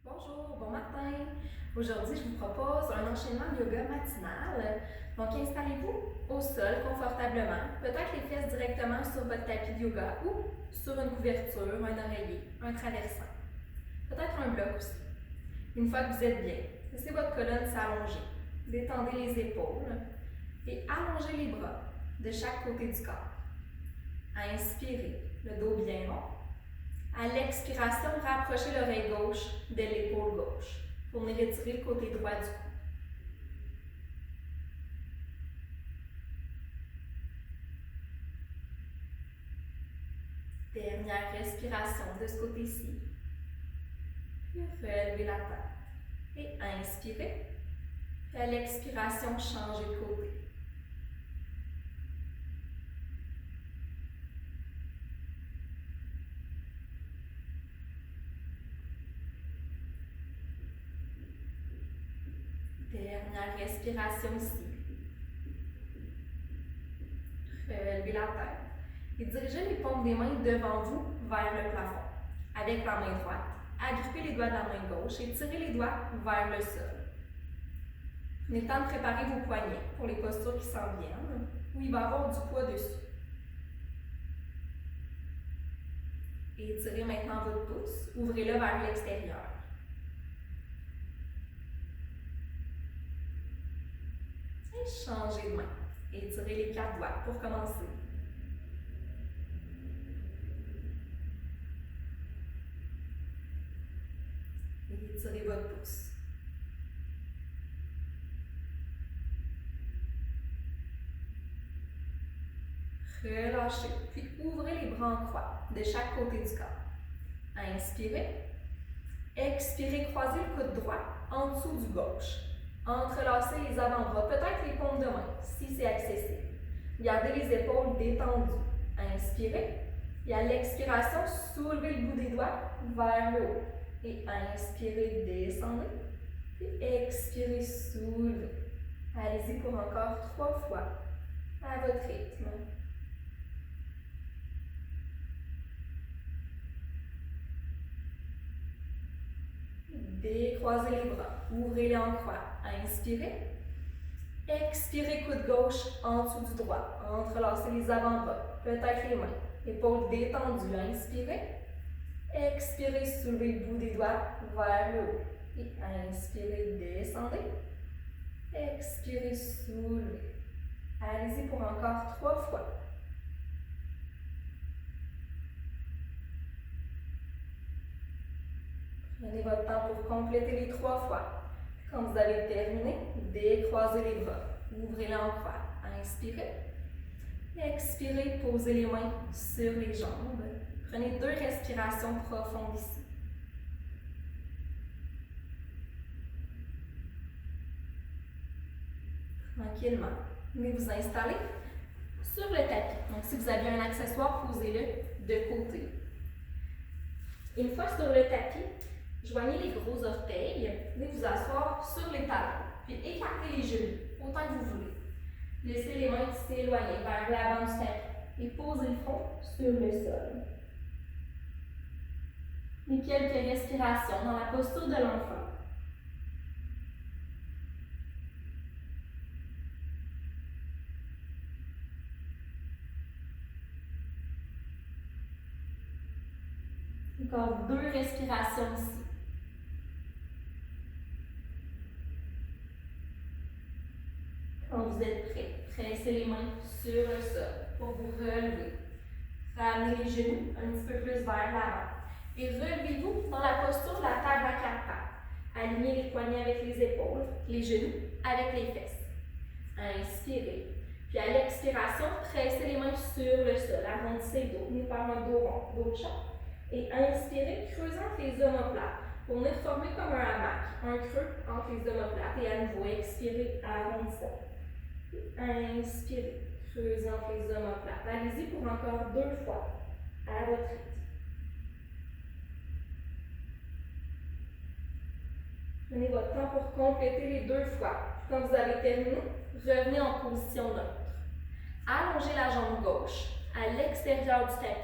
Bonjour, bon matin. Aujourd'hui, je vous propose un enchaînement de yoga matinal. Donc, installez-vous au sol confortablement, peut-être les fesses directement sur votre tapis de yoga ou sur une couverture, un oreiller, un traversant. Peut-être un bloc aussi. Une fois que vous êtes bien, laissez votre colonne s'allonger. Détendez les épaules et allongez les bras de chaque côté du corps. Inspirez, le dos bien rond. À l'expiration, rapprochez l'oreille gauche de l'épaule gauche pour venir étirer le côté droit du cou. Dernière respiration de ce côté-ci. Puis relevez la tête. Et inspirez. Puis à l'expiration, changez de côté. Dernière respiration ici. Relevez la tête et dirigez les paumes des mains devant vous vers le plafond. Avec la main droite, agrippez les doigts de la main gauche et tirez les doigts vers le sol. Prenez le temps de préparer vos poignets pour les postures qui s'en viennent, où il va y avoir du poids dessus. Et étirez maintenant votre pouce, ouvrez-le vers l'extérieur. Et changez de main. Étirez les quatre doigts pour commencer. Et étirez votre pouce. Relâchez, puis ouvrez les bras en croix de chaque côté du corps. Inspirez. Expirez, croisez le coude droit en dessous du gauche. Entrelacez les avant-bras, peut-être les paumes de main, si c'est accessible. Gardez les épaules détendues. Inspirez. Et à l'expiration, soulevez le bout des doigts vers le haut. Et inspirez, descendez. Puis expirez, soulevez. Allez-y pour encore 3 fois à votre rythme. Décroisez les bras, ouvrez-les en croix. Inspirez. Expirez, coude gauche en dessous du droit. Entrelacez les avant-bras, peut-être les mains. Épaules détendues. Inspirez. Expirez, soulevez le bout des doigts vers le haut. Et inspirez, descendez. Expirez, soulevez. Allez-y pour encore 3 fois. Prenez votre temps pour compléter les 3 fois. Quand vous avez terminé, décroisez les bras. Ouvrez-les en croix. Inspirez. Expirez, posez les mains sur les jambes. Prenez 2 respirations profondes ici. Tranquillement. Venez vous installer sur le tapis. Donc, si vous avez un accessoire, posez-le de côté. Une fois sur le tapis, joignez les gros orteils, venez vous asseoir sur les talons, puis écartez les genoux, autant que vous voulez. Laissez les mains s'éloigner vers l'avant du tapis et posez le front sur le sol. Et quelques respirations dans la posture de l'enfant. Encore 2 respirations ici. Quand vous êtes prêt, pressez les mains sur le sol pour vous relever. Ramenez les genoux un petit peu plus vers l'avant. Et relevez-vous dans la posture de la table à 4 pattes. Alignez les poignets avec les épaules, les genoux avec les fesses. Inspirez. Puis à l'expiration, pressez les mains sur le sol. Arrondissez le dos. Venez faire un dos rond, dos de chat. Et inspirez, creusant les omoplates pour venir former comme un hamac, un creux entre les omoplates. Et à nouveau, expirez, arrondissant. Inspirez, creusez entre les omoplates. Allez-y pour encore 2 fois à votre rythme. Prenez votre temps pour compléter les 2 fois. Quand vous avez terminé, revenez en position neutre. Allongez la jambe gauche à l'extérieur du tapis.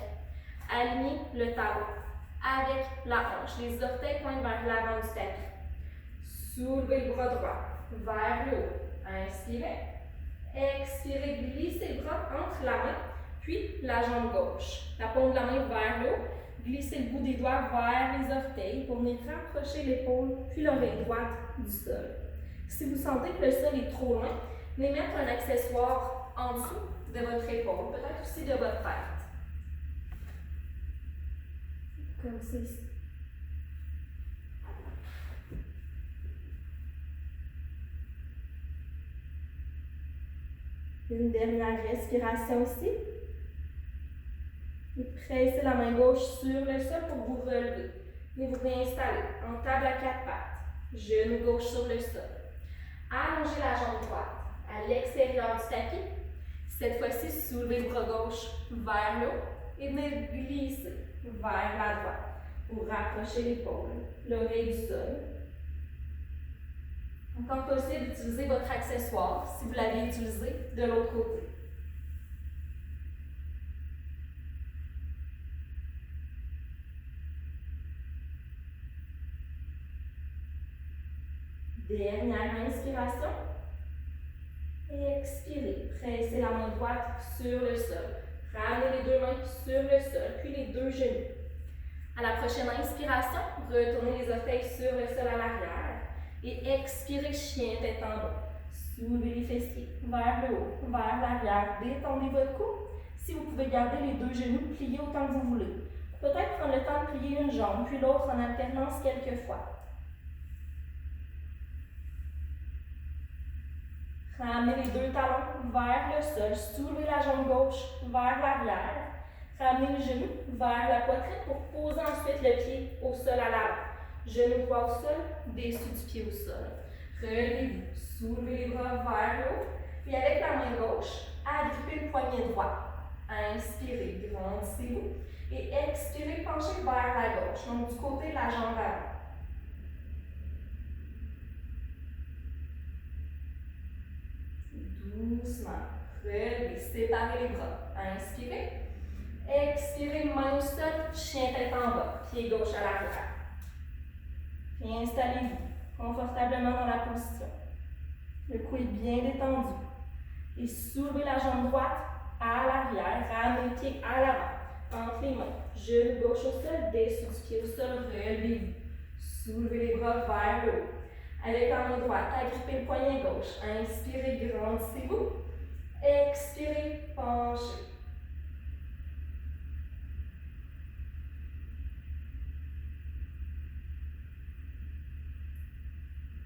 Alignez le talon avec la hanche. Les orteils pointent vers l'avant du tapis. Soulevez le bras droit vers le haut. Inspirez. Expirez, glissez le bras entre la main, puis la jambe gauche. La paume de la main vers le haut. Glissez le bout des doigts vers les orteils pour venir rapprocher l'épaule, puis l'oreille droite du sol. Si vous sentez que le sol est trop loin, venez mettre un accessoire en dessous de votre épaule, peut-être aussi de votre tête. Comme ceci. Une dernière respiration ici. Et pressez la main gauche sur le sol pour vous relever. Et vous réinstaller en table à quatre pattes. Genou gauche sur le sol. Allongez la jambe droite à l'extérieur du tapis. Cette fois-ci, soulevez le bras gauche vers le haut et venez glisser vers la droite pour rapprocher l'épaule, l'oreille du sol. Quand possible, utilisez votre accessoire si vous l'avez utilisé de l'autre côté. Dernière inspiration. Expirez. Pressez la main droite sur le sol. Ramenez les deux mains sur le sol, puis les deux genoux. À la prochaine inspiration, retournez les orteils sur le sol à l'arrière. Et expirez, chien tête en bas. Soulevez les fessiers vers le haut, vers l'arrière. Détendez votre cou. Si vous pouvez garder les deux genoux pliés autant que vous voulez. Peut-être prendre le temps de plier une jambe, puis l'autre en alternance quelques fois. Ramenez les deux talons vers le sol. Soulevez la jambe gauche vers l'arrière. Ramenez les genoux vers la poitrine pour poser ensuite le pied au sol à l'avant. Genou droit au sol, dessous du pied au sol. Relevez-vous. Soulevez les bras vers le haut. Puis avec la main gauche, agrippez le poignet droit. Inspirez, grandissez-vous. Et expirez, penchez vers la gauche, donc du côté de la jambe avant. Doucement. Relevez, séparez les bras. Inspirez. Expirez, main au sol, chien tête en bas. Pied gauche à l'arrière. Puis installez-vous confortablement dans la position. Le cou est bien détendu. Et soulevez la jambe droite à l'arrière. Ramenez le pied à l'avant. Entre les mains. Genou gauche au sol, dessous du pied au sol. Relevez-vous. Soulevez les bras vers le haut. Avec la main droite, agrippez le poignet gauche. Inspirez, grandissez-vous. Expirez, penchez.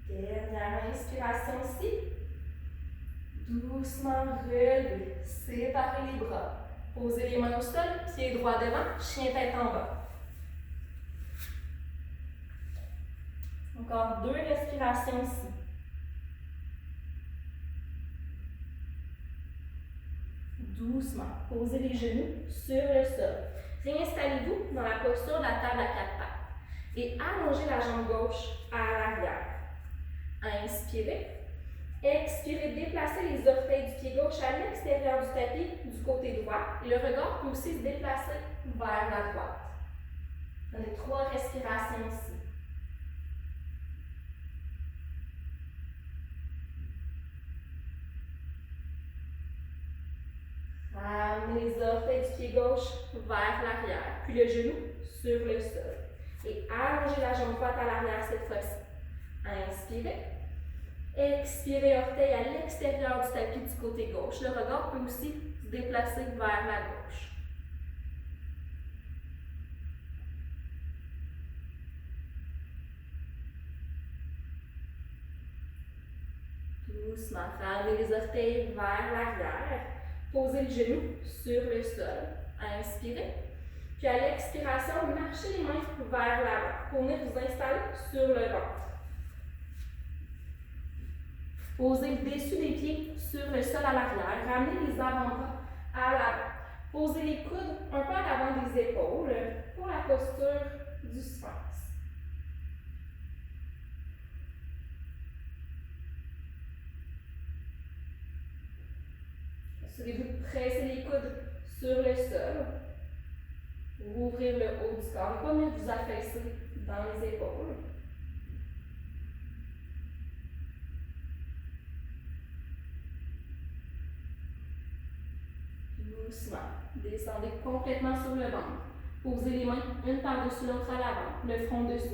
Dernière inspiration ici. Doucement relevez. Séparez les bras. Posez les mains au sol, pied droit devant, chien tête en bas. Encore 2 respirations ici. Doucement, posez les genoux sur le sol. Réinstallez-vous dans la posture de la table à 4 pattes. Et allongez la jambe gauche à l'arrière. Inspirez. Expirez, déplacez les orteils du pied gauche à l'extérieur du tapis du côté droit. Et le regard peut aussi se déplacer vers la droite. Donnez 3 respirations ici. Ramenez les orteils du pied gauche vers l'arrière, puis le genou sur le sol. Et allongez la jambe droite à l'arrière cette fois-ci. Inspirez. Expirez, orteil à l'extérieur du tapis du côté gauche. Le regard peut aussi se déplacer vers la gauche. Doucement, ramenez les orteils vers l'arrière. Posez le genou sur le sol. Inspirez. Puis à l'expiration, marchez les mains vers l'avant pour venir vous installer sur le ventre. Posez le dessus des pieds sur le sol à l'arrière. Ramenez les avant-bras à l'avant. Posez les coudes un peu à l'avant des épaules pour la posture du sphinx. Assurez-vous de presser les coudes sur le sol. pour ouvrir le haut du corps. Et pas mettre vous affaisser dans les épaules. Doucement. Descendez complètement sur le ventre. Posez les mains une par-dessus l'autre à l'avant. Le front dessus.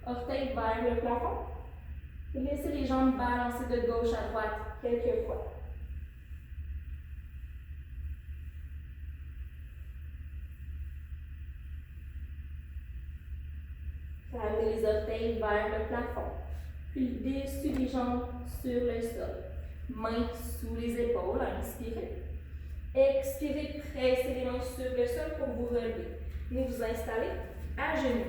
Orteils vers le plafond. Et laissez les jambes balancer de gauche à droite quelques fois. Ramenez les orteils vers le plafond. Puis dessus des jambes sur le sol. Mains sous les épaules. Inspirez. Expirez, pressez les mains sur le sol pour vous relever. Venez vous installer à genoux.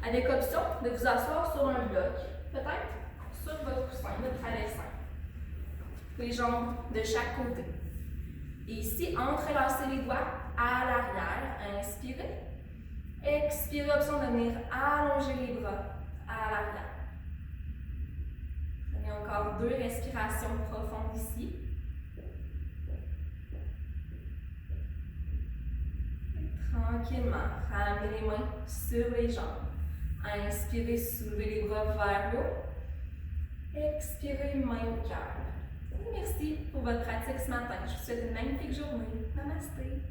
Avec option de vous asseoir sur un bloc, peut-être sur votre coussin, votre traversin. Les jambes de chaque côté. Et ici, entrelacez les doigts à l'arrière. Inspirez. Expirez, option de venir allonger les bras à l'arrière. Prenez encore 2 respirations profondes ici. Tranquillement, ramenez les mains sur les jambes. Inspirez, soulevez les bras vers le haut. Expirez, main au cœur. Merci pour votre pratique ce matin. Je vous souhaite une magnifique journée. Namasté.